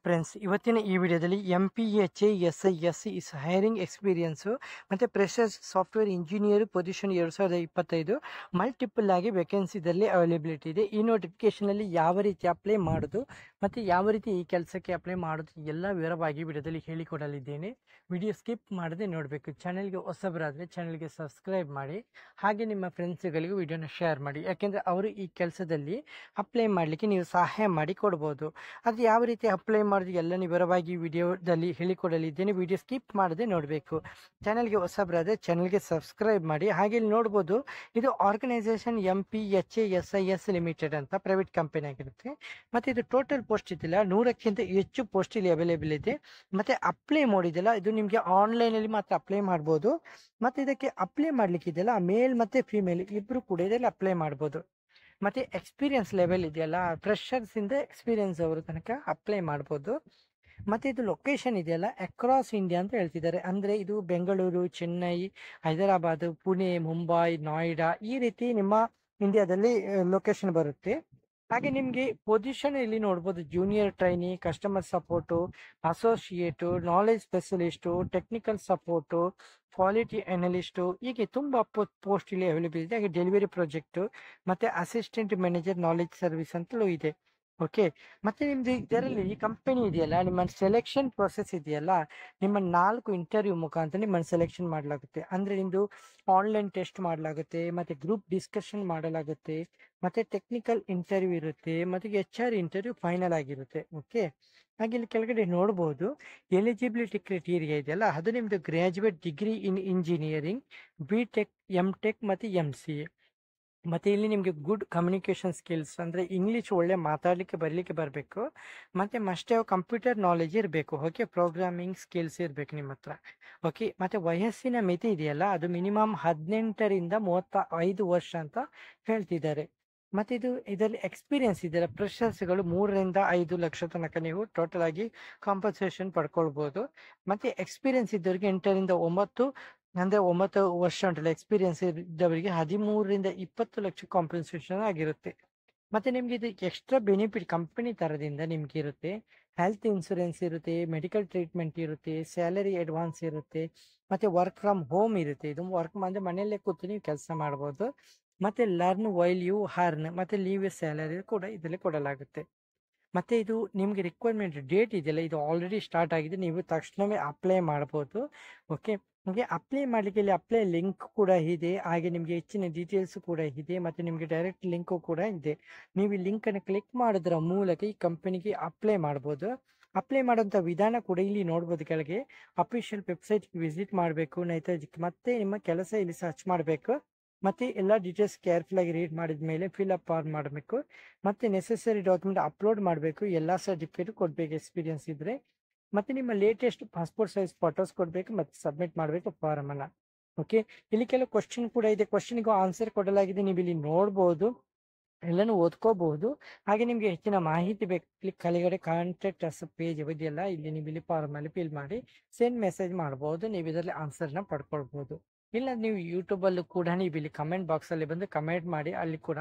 Friends, ಇವತ್ತಿನ ಈ ವಿಡಿಯೋದಲ್ಲಿ MPHASIS ಇಸ್ ಹೈರಿಂಗ್ ಎಕ್ಸ್ಪೀರಿಯನ್ಸು ಮತ್ತು freshers software engineer position 2025 multiple ಆಗಿ ವೇಕೆನ್ಸಿದಲ್ಲಿ ಅವೈಲೇಬಿಲಿಟಿ ಇದೆ. ಈ ನೋಟಿಫಿಕೇಶನಲ್ಲಿ ಯಾವ ರೀತಿ ಅಪ್ಲೈ ಮಾಡೋದು ಮತ್ತು ಯಾವ ರೀತಿ ಈ ಕೆಲಸಕ್ಕೆ ಅಪ್ಲೈ ಮಾಡೋದು ಎಲ್ಲ ವಿವರವಾಗಿ ವಿಡಿಯೋದಲ್ಲಿ ಹೇಳಿಕೊಡಲಿದ್ದೇನೆ. ವಿಡಿಯೋ ಸ್ಕಿಪ್ ಮಾಡದೆ ನೋಡಬೇಕು. ಚಾನಲ್ಗೆ ಹೊಸಬರಾದರೆ ಚಾನಲ್ಗೆ ಸಬ್ಸ್ಕ್ರೈಬ್ ಮಾಡಿ, ಹಾಗೆ ನಿಮ್ಮ ಫ್ರೆಂಡ್ಸ್ಗಳಿಗೂ ವಿಡಿಯೋನ ಶೇರ್ ಮಾಡಿ, ಯಾಕೆಂದರೆ ಅವರು ಈ ಕೆಲಸದಲ್ಲಿ ಅಪ್ಲೈ ಮಾಡಲಿಕ್ಕೆ ನೀವು ಸಹಾಯ ಮಾಡಿ ಕೊಡ್ಬೋದು. ಅದು ಯಾವ ರೀತಿ ಅಪ್ಲೈ ಮಾಡೋದು ಎಲ್ಲ ವಿವರವಾಗಿ ವಿಡಿಯೋದಲ್ಲಿ ಹೇಳಿಕೊಡಲಿದ್ದೇನೆ. ವಿಡಿಯೋ ಸ್ಕಿಪ್ ಮಾಡದೆ ನೋಡಬೇಕು. ಚಾನಲ್ಗೆ ಹೊಸಬರಾದರೆ ಚಾನಲ್ಗೆ ಸಬ್ಸ್ಕ್ರೈಬ್ ಮಾಡಿ. ಹಾಗೆ ಇಲ್ಲಿ ನೋಡ್ಬೋದು, ಇದು ಆರ್ಗನೈಸೇಷನ್ MPHASIS ಲಿಮಿಟೆಡ್ ಅಂತ ಪ್ರೈವೇಟ್ ಕಂಪನಿ ಆಗಿರುತ್ತೆ. ಮತ್ತು ಇದು ಟೋಟಲ್ ಪೋಸ್ಟ್ ಇದೆಯಲ್ಲ, 100ಕ್ಕಿಂತ ಹೆಚ್ಚು ಪೋಸ್ಟ್ ಇಲ್ಲಿ ಅವೈಲೇಬಲ್ ಇದೆ. ಮತ್ತು ಅಪ್ಲೈ ಮಾಡಿದೆಯಲ್ಲ, ಇದು ನಿಮಗೆ ಆನ್ಲೈನಲ್ಲಿ ಮಾತ್ರ ಅಪ್ಲೈ ಮಾಡ್ಬೋದು. ಮತ್ತು ಇದಕ್ಕೆ ಅಪ್ಲೈ ಮಾಡ್ಲಿಕ್ಕೆ ಇದೆಯಲ್ಲ, ಮೇಲ್ ಮತ್ತು ಫಿಮೇಲ್ ಇಬ್ಬರು ಕೂಡ ಇದರಲ್ಲಿ ಅಪ್ಲೈ ಮಾಡ್ಬೋದು. ಮತ್ತು ಎಕ್ಸ್ಪೀರಿಯನ್ಸ್ ಲೆವೆಲ್ ಇದೆಯಲ್ಲ, ಫ್ರೆಷರ್ಸಿಂದ ಎಕ್ಸ್ಪೀರಿಯನ್ಸ್ ಅವರು ತನಕ ಅಪ್ಲೈ ಮಾಡ್ಬೋದು. ಮತ್ತು ಇದು ಲೊಕೇಶನ್ ಇದೆಯಲ್ಲ, ಅಕ್ರಾಸ್ ಇಂಡಿಯಾ ಅಂತ ಹೇಳ್ತಿದ್ದಾರೆ. ಅಂದರೆ ಇದು ಬೆಂಗಳೂರು, ಚೆನ್ನೈ, ಹೈದರಾಬಾದ್, ಪುಣೆ, ಮುಂಬೈ, ನೋಯ್ಡಾ ಈ ರೀತಿ ನಿಮ್ಮ ಇಂಡಿಯಾದಲ್ಲಿ ಲೊಕೇಶನ್ ಬರುತ್ತೆ. ಹಾಗೆ ನಿಮಗೆ ಪೊಸಿಷನ್ ಇಲ್ಲಿ ನೋಡ್ಬೋದು, junior trainee, customer support, associate, knowledge specialist, technical support, quality ಅನಲಿಸ್ಟು, ಹೀಗೆ ತುಂಬ ಪೋಸ್ಟ್ ಇಲ್ಲಿ ಅವೈಲೇಬಲ್ ಇದೆ. ಹಾಗೆ ಡೆಲಿವರಿ ಪ್ರಾಜೆಕ್ಟು ಮತ್ತು ಅಸಿಸ್ಟೆಂಟ್ ಮ್ಯಾನೇಜರ್ ನಾಲೆಜ್ ಸರ್ವಿಸ್ ಅಂತಲೂ ಇದೆ. ಓಕೆ, ಮತ್ತು ನಿಮ್ಮದು ಇದರಲ್ಲಿ ಈ ಕಂಪನಿ ಇದೆಯಲ್ಲ, ನಿಮ್ಮ ಸೆಲೆಕ್ಷನ್ ಪ್ರೊಸೆಸ್ ಇದೆಯಲ್ಲ, ನಿಮ್ಮ 4 ಇಂಟರ್ವ್ಯೂ ಮುಖಾಂತರ ನಿಮ್ಮನ್ನು ಸೆಲೆಕ್ಷನ್ ಮಾಡಲಾಗುತ್ತೆ. ಅಂದರೆ ನಿಮ್ಮದು ಆನ್ಲೈನ್ ಟೆಸ್ಟ್ ಮಾಡಲಾಗುತ್ತೆ, ಮತ್ತು ಗ್ರೂಪ್ ಡಿಸ್ಕಷನ್ ಮಾಡಲಾಗುತ್ತೆ, ಮತ್ತು ಟೆಕ್ನಿಕಲ್ ಇಂಟರ್ವ್ಯೂ ಇರುತ್ತೆ, ಮತ್ತು HR ಇಂಟರ್ವ್ಯೂ ಫೈನಲ್ ಆಗಿರುತ್ತೆ. ಓಕೆ, ಹಾಗೆ ಇಲ್ಲಿ ಕೆಳಗಡೆ ನೋಡ್ಬೋದು, ಎಲಿಜಿಬಿಲಿಟಿ ಕ್ರೈಟೀರಿಯಾ ಇದೆಯಲ್ಲ, ಅದು ನಿಮ್ಮದು graduate degree in engineering, BTech, MTech ಮತ್ತು MCA. ಮತ್ತು ಇಲ್ಲಿ ನಿಮಗೆ ಗುಡ್ ಕಮ್ಯುನಿಕೇಷನ್ ಸ್ಕಿಲ್ಸ್, ಅಂದರೆ ಇಂಗ್ಲೀಷ್ ಒಳ್ಳೆ ಮಾತಾಡಲಿಕ್ಕೆ ಬರಲಿಕ್ಕೆ ಬರಬೇಕು. ಮತ್ತು ಮಸ್ಟ್ ಹ್ಯಾವ್ ಕಂಪ್ಯೂಟರ್ ನಾಲೆಜ್ ಇರಬೇಕು. ಓಕೆ, ಪ್ರೋಗ್ರಾಮಿಂಗ್ ಸ್ಕಿಲ್ಸ್ ಇರಬೇಕು ನಿಮ್ಮ ಹತ್ರ. ಓಕೆ, ಮತ್ತು ವಯಸ್ಸಿನ ಮಿತಿ ಇದೆಯಲ್ಲ, ಅದು ಮಿನಿಮಮ್ 18ರಿಂದ 35 ವರ್ಷ ಅಂತ ಹೇಳ್ತಿದ್ದಾರೆ. ಮತ್ತು ಇದರಲ್ಲಿ ಎಕ್ಸ್ಪೀರಿಯನ್ಸ್ ಇದೆಯಲ್ಲ, ಫ್ರೆಷರ್ಸ್ಗಳು 3ರಿಂದ 5 ಲಕ್ಷ ತನಕ ನೀವು ಟೋಟಲ್ ಆಗಿ ಕಾಂಪನ್ಸೇಷನ್ ಪಡ್ಕೊಳ್ಬೋದು. ಮತ್ತು ಎಕ್ಸ್ಪೀರಿಯನ್ಸ್ ಇದ್ದವರಿಗೆ 8ರಿಂದ 9, ಅಂದರೆ 9 ವರ್ಷ ಉಂಟಲ್ಲ ಎಕ್ಸ್ಪೀರಿಯನ್ಸ್ ಇದ್ದವರಿಗೆ 13ರಿಂದ 20 ಲಕ್ಷ ಕಾಂಪನ್ಸೇಷನ್ ಆಗಿರುತ್ತೆ. ಮತ್ತು ನಿಮಗೆ ಇದು ಎಕ್ಸ್ಟ್ರಾ ಬೆನಿಫಿಟ್ ಕಂಪನಿ ಥರದಿಂದ ನಿಮ್ಗೆ ಇರುತ್ತೆ. ಹೆಲ್ತ್ ಇನ್ಶೂರೆನ್ಸ್ ಇರುತ್ತೆ, ಮೆಡಿಕಲ್ ಟ್ರೀಟ್ಮೆಂಟ್ ಇರುತ್ತೆ, ಸ್ಯಾಲರಿ ಅಡ್ವಾನ್ಸ್ ಇರುತ್ತೆ, ಮತ್ತು ವರ್ಕ್ ಫ್ರಮ್ ಹೋಮ್ ಇರುತ್ತೆ. ಇದು ವರ್ಕ್ ಅಂದರೆ ಮನೆಯಲ್ಲೇ ಕೂತು ನೀವು ಕೆಲಸ ಮಾಡ್ಬೋದು. ಮತ್ತು ಲರ್ನ್ ವೈಲ್ ಯು ಹರ್ನ್, ಮತ್ತು ಲೀವ್ ಎ ಸ್ಯಾಲರಿ ಕೂಡ ಇದರಲ್ಲಿ ಕೊಡಲಾಗುತ್ತೆ. ಮತ್ತು ಇದು ನಿಮಗೆ ರಿಕ್ವೈರ್ಮೆಂಟ್ ಡೇಟ್ ಇದೆಯಲ್ಲ, ಇದು ಆಲ್ರೆಡಿ ಸ್ಟಾರ್ಟ್ ಆಗಿದೆ, ನೀವು ತಕ್ಷಣವೇ ಅಪ್ಲೈ ಮಾಡ್ಬೋದು. ಓಕೆ, ನಿಮಗೆ ಅಪ್ಲೈ ಮಾಡಲಿಕ್ಕೆ ಇಲ್ಲಿ ಅಪ್ಲೈ ಲಿಂಕ್ ಕೂಡ ಇದೆ. ಹಾಗೆ ನಿಮಗೆ ಹೆಚ್ಚಿನ ಡೀಟೇಲ್ಸ್ ಕೂಡ ಇದೆ, ಮತ್ತು ನಿಮಗೆ ಡೈರೆಕ್ಟ್ ಲಿಂಕು ಕೂಡ ಇದೆ. ನೀವು ಈ ಲಿಂಕನ್ನು ಕ್ಲಿಕ್ ಮಾಡೋದ್ರ ಮೂಲಕ ಈ ಕಂಪನಿಗೆ ಅಪ್ಲೈ ಮಾಡ್ಬೋದು. ಅಪ್ಲೈ ಮಾಡೋಂಥ ವಿಧಾನ ಕೂಡ ಇಲ್ಲಿ ನೋಡ್ಬೋದು. ಕೆಳಗೆ ಅಫಿಷಿಯಲ್ ವೆಬ್ಸೈಟ್ಗೆ ವಿಸಿಟ್ ಮಾಡಬೇಕು, ಮತ್ತೆ ನಿಮ್ಮ ಕೆಲಸ ಇಲ್ಲಿ ಸರ್ಚ್ ಮಾಡಬೇಕು. ಮತ್ತು ಎಲ್ಲ ಡೀಟೇಲ್ಸ್ ಕೇರ್ಫುಲ್ ಆಗಿ ರೀಡ್ ಮಾಡಿದ ಮೇಲೆ ಫಿಲ್ ಅಪ್ ಮಾಡಬೇಕು. ಮತ್ತು ನೆಸೆಸರಿ ಡಾಕ್ಯುಮೆಂಟ್ ಅಪ್ಲೋಡ್ ಮಾಡಬೇಕು, ಎಲ್ಲ ಸರ್ಟಿಫಿಕೇಟ್ ಕೊಡಬೇಕು ಎಕ್ಸ್ಪೀರಿಯನ್ಸ್ ಇದ್ದರೆ. ಮತ್ತು ನಿಮ್ಮ ಲೇಟೆಸ್ಟ್ ಪಾಸ್ಪೋರ್ಟ್ ಸೈಜ್ ಫೋಟೋಸ್ ಕೊಡಬೇಕು, ಮತ್ತು ಸಬ್ಮಿಟ್ ಮಾಡಬೇಕು ಫಾರಮನ್ನು. ಓಕೆ, ಇಲ್ಲಿ ಕೆಲವು ಕ್ವಶನ್ ಕೂಡ ಇದೆ, ಕ್ವಶನ್ಗೂ ಆನ್ಸರ್ ಕೊಡಲಾಗಿದೆ, ನೀವು ಇಲ್ಲಿ ನೋಡ್ಬೋದು, ಎಲ್ಲನೂ ಓದ್ಕೋಬಹುದು. ಹಾಗೆ ನಿಮಗೆ ಹೆಚ್ಚಿನ ಮಾಹಿತಿ ಬೇಕು, ಕೆಳಗಡೆ ಕಾಂಟ್ಯಾಕ್ಟ್ ಅಸ್ ಪೇಜ್ ಇದೆಯಲ್ಲ, ಇಲ್ಲಿ ನೀವು ಇಲ್ಲಿ ಫಾರ್ಮಲ್ಲಿ ಫಿಲ್ ಮಾಡಿ ಸೆಂಡ್ ಮೆಸೇಜ್ ಮಾಡ್ಬೋದು. ನೀವು ಇದರಲ್ಲಿ ಆನ್ಸರ್ನ ಪಡ್ಕೊಳ್ಬೋದು. ಇಲ್ಲ ನೀವು ಯೂಟ್ಯೂಬಲ್ಲೂ ಕೂಡ ನೀವು ಇಲ್ಲಿ ಕಮೆಂಟ್ ಬಾಕ್ಸಲ್ಲಿ ಬಂದು ಕಮೆಂಟ್ ಮಾಡಿ ಅಲ್ಲಿ ಕೂಡ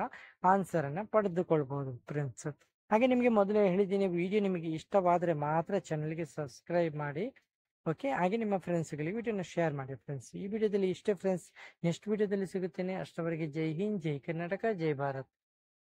ಆನ್ಸರನ್ನು ಪಡೆದುಕೊಳ್ಬೋದು ಫ್ರೆಂಡ್ಸ್. ಹಾಗೆ ನಿಮಗೆ ಮೊದಲೇ ಹೇಳಿದ್ದೀನಿ, ವಿಡಿಯೋ ನಿಮಗೆ ಇಷ್ಟವಾದರೆ ಮಾತ್ರ ಚಾನಲ್ಗೆ ಸಬ್ಸ್ಕ್ರೈಬ್ ಮಾಡಿ. ಓಕೆ, ಹಾಗೆ ನಿಮ್ಮ ಫ್ರೆಂಡ್ಸ್ಗಳಿಗೆ ವಿಡಿಯೋನ ಶೇರ್ ಮಾಡಿ ಫ್ರೆಂಡ್ಸ್. ಈ ವಿಡಿಯೋದಲ್ಲಿ ಇಷ್ಟೇ ಫ್ರೆಂಡ್ಸ್, ನೆಕ್ಸ್ಟ್ ವಿಡಿಯೋದಲ್ಲಿ ಸಿಗುತ್ತೇನೆ. ಅಷ್ಟವರೆಗೆ ಜೈ ಹಿಂದ್, ಜೈ ಕರ್ನಾಟಕ, ಜೈ ಭಾರತ್.